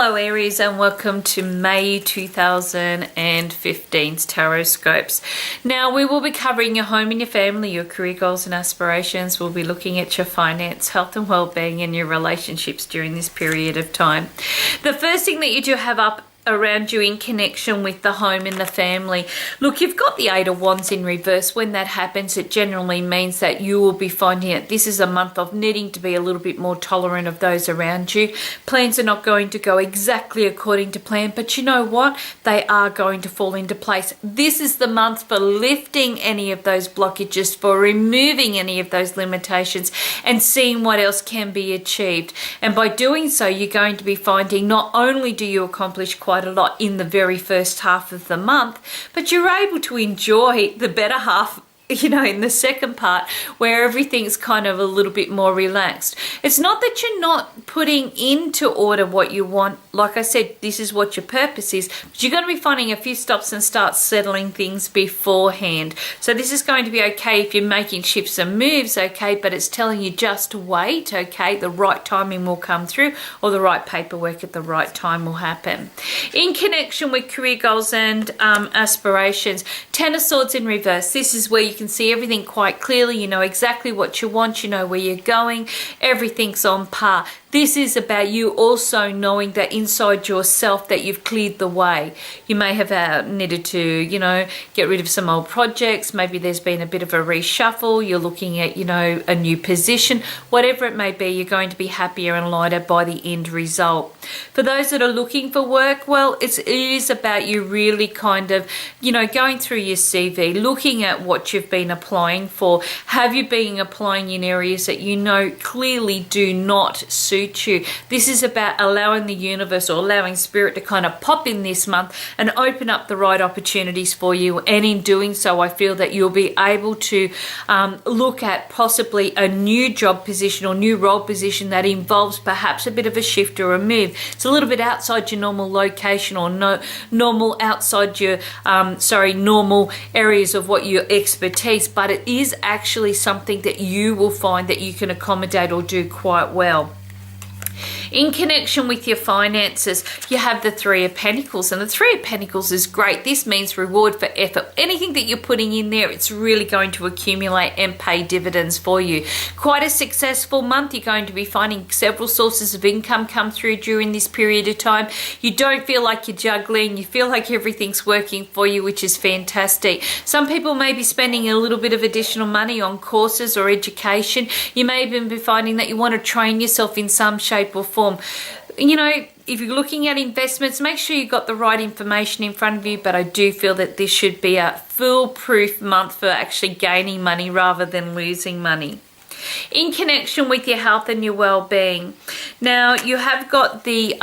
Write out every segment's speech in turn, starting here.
Hello Aries, and welcome to May 2015's Tarotscopes. Now we will be covering your home and your family, your career goals and aspirations. We'll be looking at your finance, health and well-being, and your relationships during this period of time. The first thing that you do have up around you in connection with the home and the family. Look, you've got the Eight of Wands in reverse. When that happens, it generally means that you will be finding that this is a month of needing to be a little bit more tolerant of those around you. Plans are not going to go exactly according to plan, but you know what? They are going to fall into place. This is the month for lifting any of those blockages, for removing any of those limitations and seeing what else can be achieved. And by doing so, you're going to be finding not only do you accomplish quite a lot in the very first half of the month, but you're able to enjoy the better half, you know, in the second part, where everything's kind of a little bit more relaxed. It's not that you're not putting into order what you want. Like I said, this is what your purpose is, but you're going to be finding a few stops and start settling things beforehand. So this is going to be okay if you're making shifts and moves, okay, but it's telling you just to wait, okay? The right timing will come through, or the right paperwork at the right time will happen. In connection with career goals and aspirations, Ten of Swords in reverse. This is where you can see everything quite clearly. You know exactly what you want, you know where you're going, everything's on par. This is about you also knowing that inside yourself that you've cleared the way. You may have needed to, you know, get rid of some old projects. Maybe there's been a bit of a reshuffle. You're looking at, you know, a new position. Whatever it may be, you're going to be happier and lighter by the end result. For those that are looking for work, well, it is about you really kind of, you know, going through your CV, looking at what you've been applying for. Have you been applying in areas that you know clearly do not suit you? This is about allowing the universe, or allowing spirit, to kind of pop in this month and open up the right opportunities for you. And in doing so, I feel that you'll be able to look at possibly a new job position or new role position that involves perhaps a bit of a shift or a move. It's a little bit outside your normal location, or normal outside your normal areas of what your expertise, but it is actually something that you will find that you can accommodate or do quite well. In connection with your finances, you have the Three of Pentacles, and the Three of Pentacles is great. This means reward for effort. Anything that you're putting in there, it's really going to accumulate and pay dividends for you. Quite a successful month. You're going to be finding several sources of income come through during this period of time. You don't feel like you're juggling. You feel like everything's working for you, which is fantastic. Some people may be spending a little bit of additional money on courses or education. You may even be finding that you want to train yourself in some shape or form. You know, if you're looking at investments, make sure you've got the right information in front of you, but I do feel that this should be a foolproof month for actually gaining money rather than losing money. In connection with your health and your well-being, now you have got the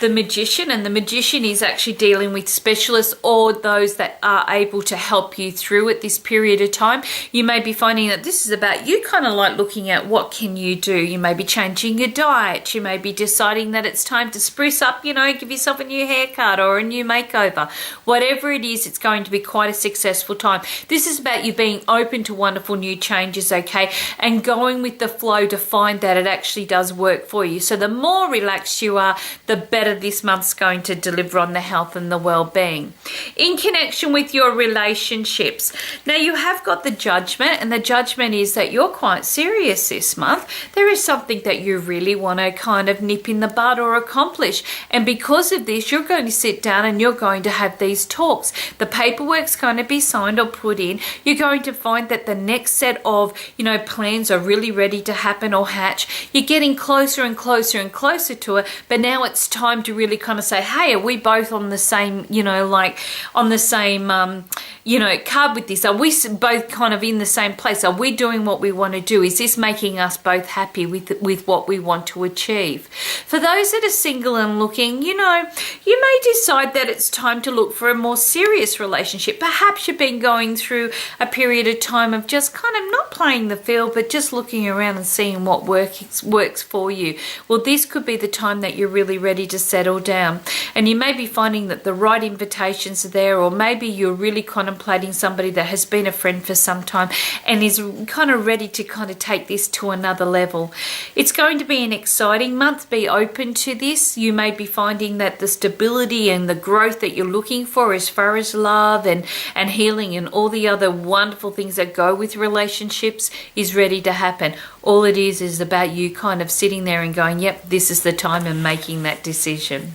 Magician, and the Magician is actually dealing with specialists or those that are able to help you through at this period of time. You may be finding that this is about you kind of like looking at what can you do. You may be changing your diet. You may be deciding that it's time to spruce up, you know, give yourself a new haircut or a new makeover. Whatever it is, it's going to be quite a successful time. This is about you being open to wonderful new changes, okay, and going with the flow to find that it actually does work for you. So the more relaxed you are, the better this month's going to deliver on the health and the well-being. In connection with your relationships, now you have got the Judgment, and the Judgment is that you're quite serious this month. There is something that you really want to kind of nip in the bud or accomplish, and because of this, you're going to sit down and you're going to have these talks. The paperwork's going to be signed or put in. You're going to find that the next set of, you know, plans are really ready to happen or hatch. You're getting closer and closer and closer to it, but now it's time to really kind of say, hey, are we both on the same, you know, like on the same, you know, card with this? Are we both kind of in the same place? Are we doing what we want to do? Is this making us both happy with what we want to achieve? For those that are single and looking, you know, you may decide that it's time to look for a more serious relationship. Perhaps you've been going through a period of time of just kind of not playing the field, but just looking around and seeing what works for you. Well, this could be the time that you're really ready to settle down, and you may be finding that the right invitations are there, or maybe you're really contemplating somebody that has been a friend for some time and is kind of ready to kind of take this to another level. It's going to be an exciting month. Be open to this. You may be finding that the stability and the growth that you're looking for as far as love and healing and all the other wonderful things that go with relationships is ready to happen. All it is about you kind of sitting there and going, yep, this is the time, and making that decision.